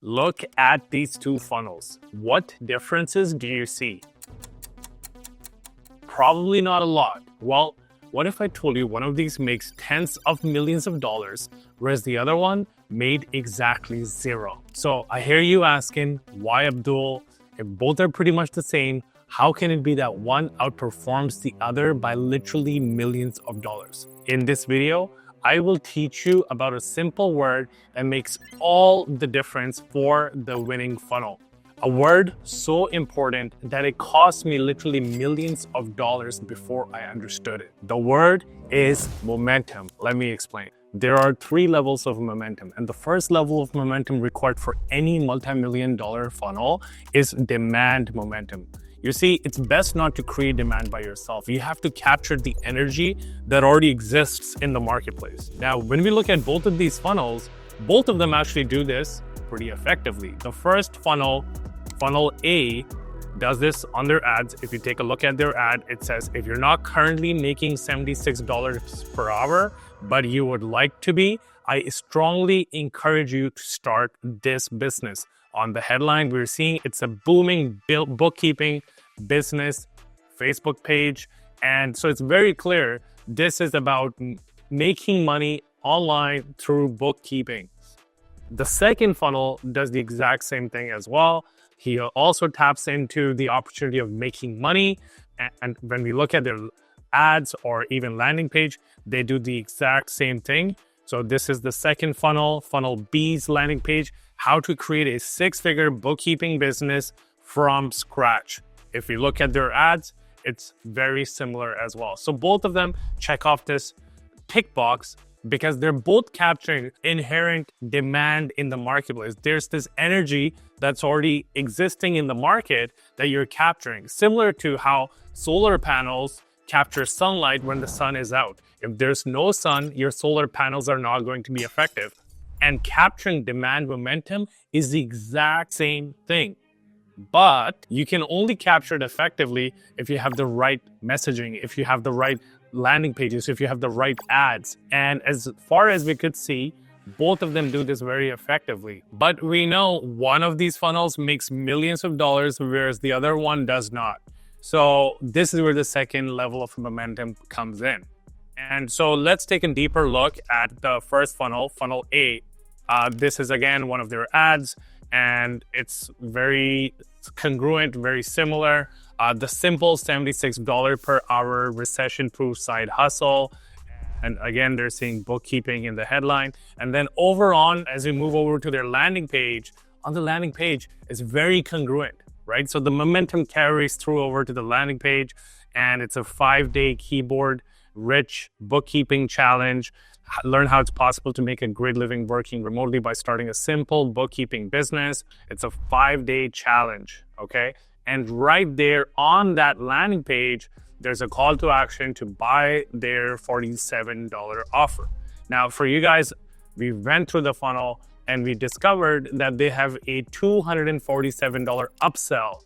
Look at these two funnels. What differences do you see? Probably not a lot. Well, what if I told you one of these makes tens of millions of dollars, whereas the other one made exactly zero? So I hear you asking, why Abdul? If both are pretty much the same, how can it be that one outperforms the other by literally millions of dollars? In this video, I will teach you about a simple word that makes all the difference for the winning funnel. A word so important that it cost me literally millions of dollars before I understood it. The word is momentum. Let me explain. There are 3 levels of momentum, and the first level of momentum required for any multi-million-dollar funnel is demand momentum. You see, it's best not to create demand by yourself. You have to capture the energy that already exists in the marketplace. Now, when we look at both of these funnels, both of them actually do this pretty effectively. The first funnel A, does this on their ads. If you take a look at their ad, it says, if you're not currently making $76 per hour, but you would like to be, I strongly encourage you to start this business. On the headline, we're seeing it's a booming bookkeeping business Facebook page. And so it's very clear this is about making money online through bookkeeping. The second funnel does the exact same thing as well. He also taps into the opportunity of making money. And when we look at their ads or even landing page, they do the exact same thing. So this is the second funnel, funnel B's landing page, how to create a 6-figure bookkeeping business from scratch. If you look at their ads, it's very similar as well. So both of them check off this tick box because they're both capturing inherent demand in the marketplace. There's this energy that's already existing in the market that you're capturing, similar to how solar panels capture sunlight when the sun is out. If there's no sun, your solar panels are not going to be effective. And capturing demand momentum is the exact same thing. But you can only capture it effectively if you have the right messaging, if you have the right landing pages, if you have the right ads. And as far as we could see, both of them do this very effectively. But we know one of these funnels makes millions of dollars, whereas the other one does not. So this is where the second level of momentum comes in. And so let's take a deeper look at the first funnel, funnel A. This is again one of their ads, and it's very congruent, very similar. The simple $76 per hour recession-proof side hustle. And again, they're seeing bookkeeping in the headline. And then over on, as we move over to their landing page, on the landing page, it's very congruent, right? So the momentum carries through over to the landing page, and it's a 5-day keyboard-rich bookkeeping challenge. Learn how it's possible to make a great living working remotely by starting a simple bookkeeping business. It's a 5-day challenge, okay? And right there on that landing page, there's a call to action to buy their $47 offer. Now, for you guys, we went through the funnel and we discovered that they have a $247 upsell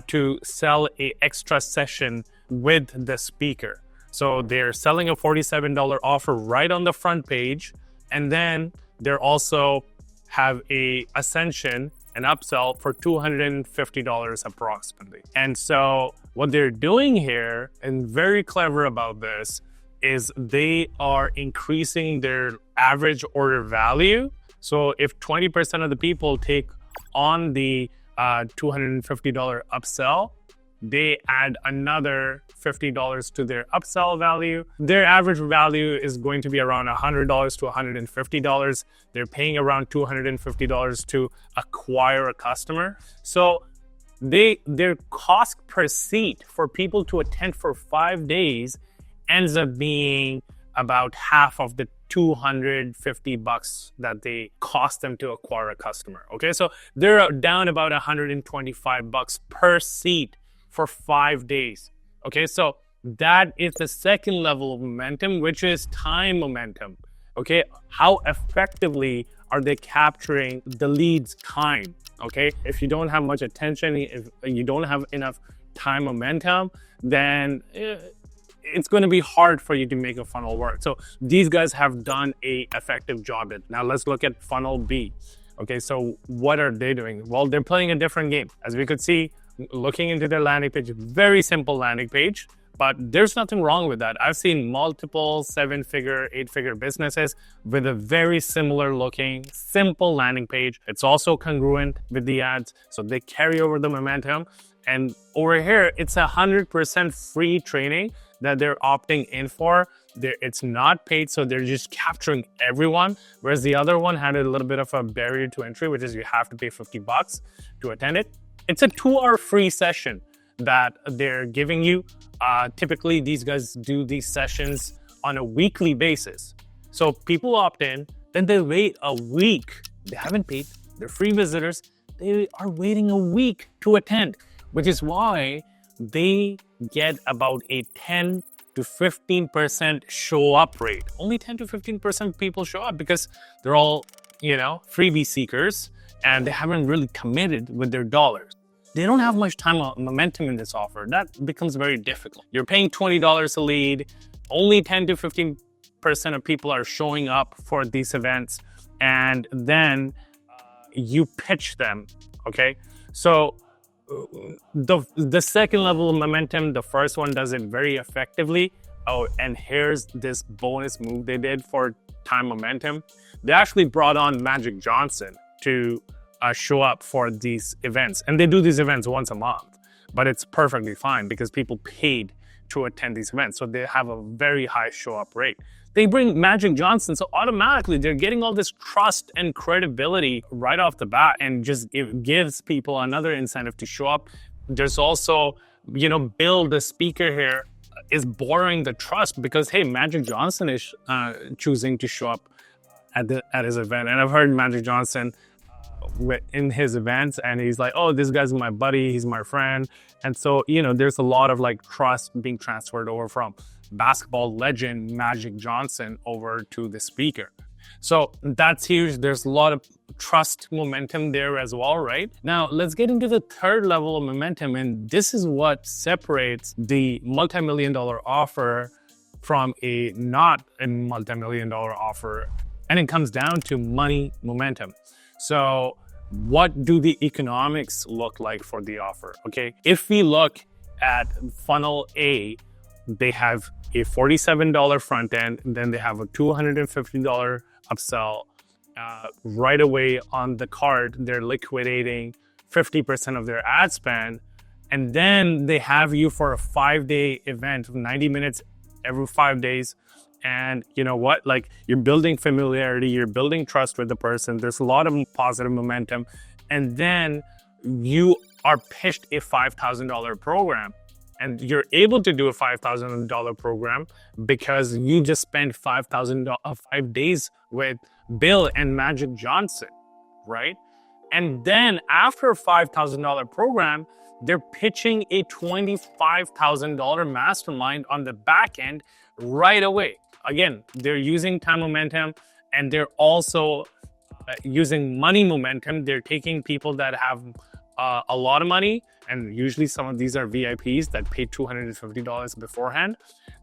to sell an extra session with the speaker. So they're selling a $47 offer right on the front page, and then they're also have a ascension, an upsell for $250 approximately. And so what they're doing here, and very clever about this, is they are increasing their average order value. So if 20% of the people take on the $250 upsell, they add another $50 to their upsell value. Their average value is going to be around $100 to $150. They're paying around $250 to acquire a customer. So their cost per seat for people to attend for 5 days ends up being about half of the $250 that they cost them to acquire a customer. Okay, so they're down about $125 per seat for 5 days. Okay, so that is the second level of momentum, which is time momentum. Okay, how effectively are they capturing the lead's time? Okay, if you don't have much attention, if you don't have enough time momentum, then it's going to be hard for you to make a funnel work. So these guys have done a effective job at it. Now let's look at funnel B. Okay, so what are they doing? Well, they're playing a different game. As we could see, looking into their landing page, very simple landing page, but there's nothing wrong with that. I've seen multiple 7-figure, 8-figure businesses with a very similar looking, simple landing page. It's also congruent with the ads, so they carry over the momentum. And over here, it's 100% free training that they're opting in for. It's not paid, so they're just capturing everyone. Whereas the other one had a little bit of a barrier to entry, which is you have to pay $50 to attend it. It's a 2-hour free session that they're giving you. Typically, these guys do these sessions on a weekly basis. So people opt in, then they wait a week. They haven't paid. They're free visitors. They are waiting a week to attend, which is why they get about a 10 to 15% show up rate. Only 10 to 15% people show up because they're all, freebie seekers and they haven't really committed with their dollars. They don't have much time or momentum in this offer. That becomes very difficult. You're paying $20 a lead. Only 10 to 15% of people are showing up for these events. And then you pitch them, okay? So the second level of momentum, the first one does it very effectively. Oh, and here's this bonus move they did for time momentum. They actually brought on Magic Johnson to show up for these events. And they do these events once a month, but it's perfectly fine because people paid to attend these events. So they have a very high show up rate. They bring Magic Johnson, so automatically they're getting all this trust and credibility right off the bat, and it gives people another incentive to show up. There's also, Bill, the speaker here, is borrowing the trust because, hey, Magic Johnson is choosing to show up at his event. And I've heard Magic Johnson in his events, and he's like, oh, this guy's my buddy, he's my friend. And so, there's a lot of trust being transferred over from basketball legend Magic Johnson over to the speaker. So that's huge. There's a lot of trust momentum there as well, right? Now, let's get into the third level of momentum. And this is what separates the multi-million-dollar offer from a not a multi-million-dollar offer. And it comes down to money momentum. So what do the economics look like for the offer? Okay, if we look at funnel A, they have a $47 front end, and then they have a $250 upsell. Right away on the card, they're liquidating 50% of their ad spend. And then they have you for a 5-day event of 90 minutes every 5 days. And you know what? You're building familiarity, you're building trust with the person. There's a lot of positive momentum. And then you are pitched a $5,000 program. And you're able to do a $5,000 program because you just spent 5 days with Bill and Magic Johnson, right? And then after a $5,000 program, they're pitching a $25,000 mastermind on the back end right away. Again, they're using time momentum, and they're also using money momentum. They're taking people that have a lot of money, and usually some of these are VIPs that paid $250 beforehand.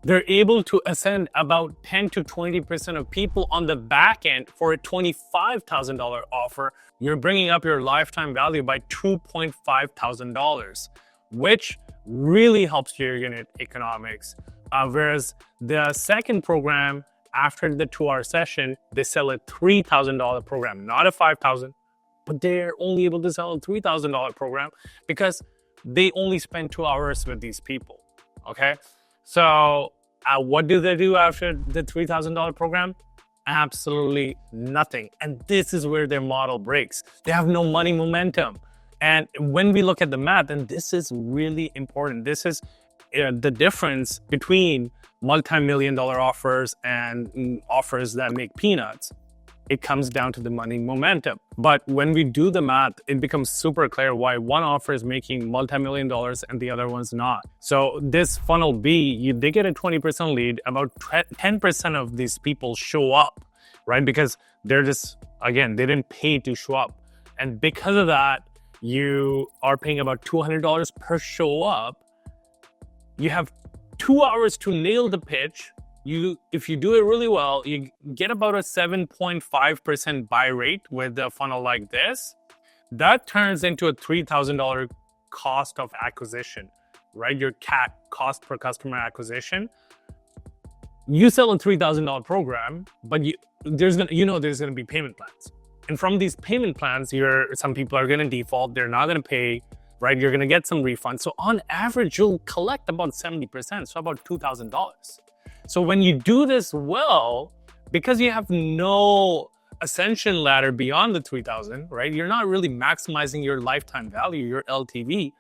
They're able to ascend about 10 to 20% of people on the back end for a $25,000 offer. You're bringing up your lifetime value by $2,500, which really helps your unit economics. Whereas the second program, after the 2-hour session, they sell a $3,000 program, not a $5,000, but they're only able to sell a $3,000 program because they only spend 2 hours with these people, okay? So what do they do after the $3,000 program? Absolutely nothing. And this is where their model breaks. They have no money momentum. And when we look at the math, and this is really important, this is the difference between multi-million-dollar offers and offers that make peanuts. It comes down to the money momentum. But when we do the math, it becomes super clear why one offer is making multi-million dollars and the other one's not. So this funnel B, they get a 20% lead, about 10% of these people show up, right? Because they're just, again, they didn't pay to show up. And because of that, you are paying about $200 per show up. You have 2 hours to nail the pitch. if you do it really well, you get about a 7.5% buy rate with a funnel like this. That turns into a $3,000 cost of acquisition, right? Your CAC, cost per customer acquisition. You sell a $3,000 program, but there's gonna be payment plans. And from these payment plans, some people are gonna default, they're not gonna pay, right? You're gonna get some refunds. So on average, you'll collect about 70%, so about $2,000. So when you do this well, because you have no ascension ladder beyond the 3,000, right? You're not really maximizing your lifetime value, your LTV.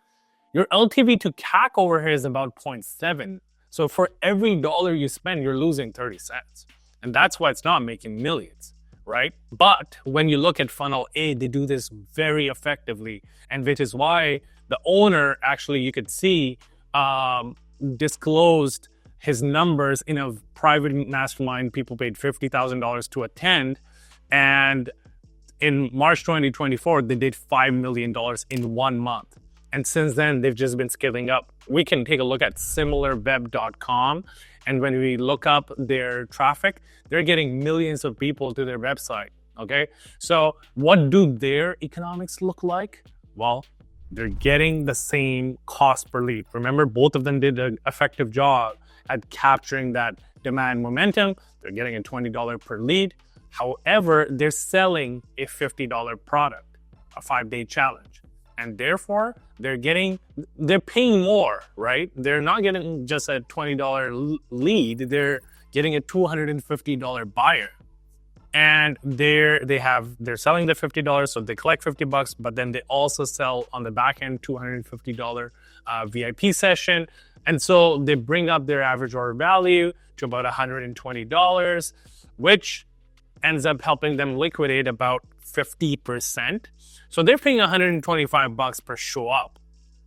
Your LTV to CAC over here is about 0.7. So for every dollar you spend, you're losing 30 cents. And that's why it's not making millions, right? But when you look at funnel A, they do this very effectively. And which is why the owner, actually, you could see, disclosed his numbers in a private mastermind. People paid $50,000 to attend. And in March 2024, they did $5 million in 1 month. And since then, they've just been scaling up. We can take a look at similarweb.com. And when we look up their traffic, they're getting millions of people to their website, okay? So what do their economics look like? Well, they're getting the same cost per lead. Remember, both of them did an effective job at capturing that demand momentum. They're getting a $20 per lead. However, they're selling a $50 product, a 5-day challenge. And therefore, they're paying more, right? They're not getting just a $20 lead, they're getting a $250 buyer. And they're selling the $50, so they collect $50, but then they also sell on the back end $250 VIP session. And so they bring up their average order value to about $120, which ends up helping them liquidate about 50%. So they're paying $125 per show up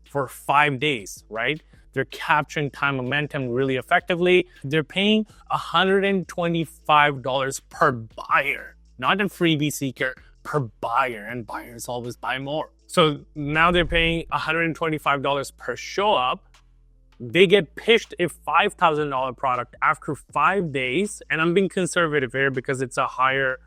for 5 days, right? They're capturing time momentum really effectively. They're paying $125 per buyer, not a freebie seeker, per buyer, and buyers always buy more. So now they're paying $125 per show up. They get pitched a $5,000 product after 5 days, and I'm being conservative here because it's a higher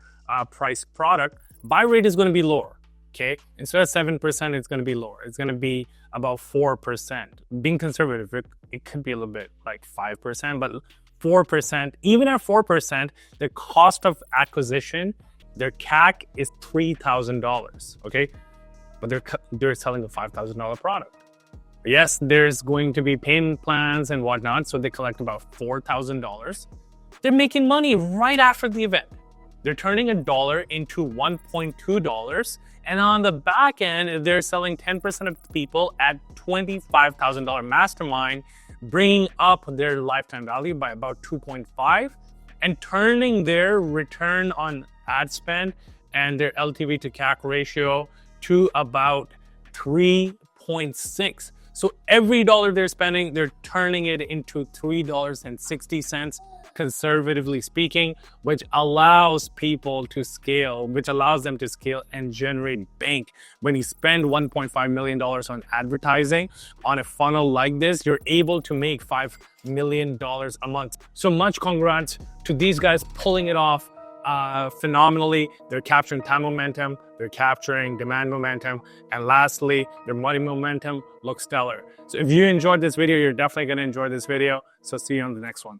priced product. Buy rate is going to be lower, okay? Instead of 7%, it's going to be lower. It's going to be about 4%. Being conservative, it could be a little bit like 5%, but 4%, even at 4%, the cost of acquisition, their CAC is $3,000, okay? But they're selling a $5,000 product. Yes, there's going to be payment plans and whatnot, so they collect about $4,000. They're making money right after the event. They're turning $1 into $1.2, and on the back end, they're selling 10% of people at $25,000 mastermind, bringing up their lifetime value by about 2.5, and turning their return on ad spend and their LTV to CAC ratio to about 3.6. So every dollar they're spending, they're turning it into $3.60, conservatively speaking, which allows people to scale, which allows them to scale and generate bank. When you spend $1.5 million on advertising on a funnel like this, you're able to make $5 million a month. So much congrats to these guys pulling it off phenomenally. They're capturing time momentum, they're capturing demand momentum, and lastly, their money momentum looks stellar. So if you enjoyed this video, you're definitely going to enjoy this video. So see you on the next one.